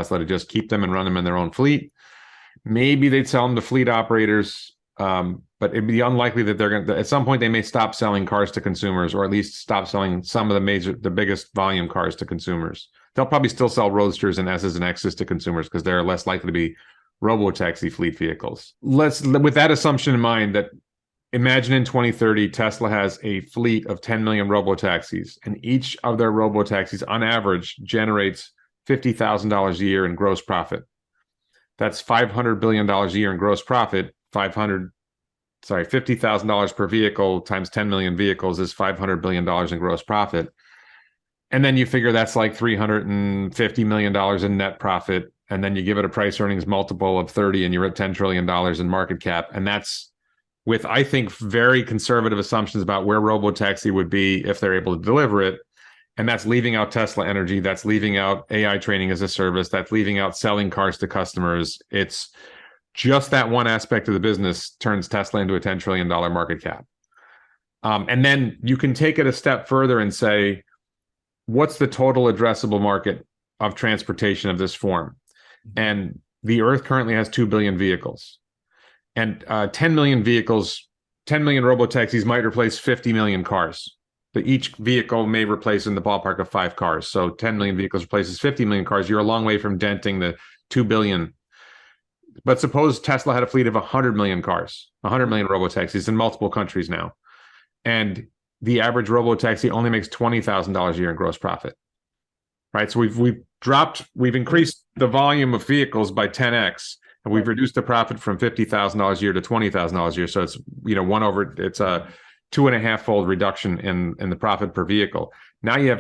Tesla to just keep them and run them in their own fleet. Maybe they'd sell them to fleet operators, but it'd be unlikely that they're going to, at some point, they may stop selling cars to consumers, or at least stop selling some of the biggest volume cars to consumers. They'll probably still sell Roadsters and S's and X's to consumers because they're less likely to be robo-taxi fleet vehicles. With that assumption in mind, that imagine in 2030, Tesla has a fleet of 10 million robo-taxis, and each of their robo-taxis on average generates $50,000 a year in gross profit. That's $500 billion a year in gross profit. $50,000 per vehicle times 10 million vehicles is $500 billion in gross profit. And then you figure that's like $350 million in net profit. And then you give it a price earnings multiple of 30 and you're at $10 trillion in market cap. And that's with, I think, very conservative assumptions about where robotaxi would be if they're able to deliver it. And that's leaving out Tesla Energy. That's leaving out AI training as a service. That's leaving out selling cars to customers. It's just that one aspect of the business turns Tesla into a $10 trillion market cap. And then you can take it a step further and say, what's the total addressable market of transportation of this form? And the Earth currently has 2 billion vehicles. And 10 million vehicles, 10 million robotaxis might replace 50 million cars. But each vehicle may replace in the ballpark of 5 cars. So 10 million vehicles replaces 50 million cars. You're a long way from denting the 2 billion. But suppose Tesla had a fleet of 100 million cars, 100 million robotaxis in multiple countries now. And the average robotaxi only makes $20,000 a year in gross profit. Right? So we've increased the volume of vehicles by 10x, and we've reduced the profit from $50,000 a year to $20,000 a year. So it's, it's a 2.5-fold reduction in the profit per vehicle. Now you have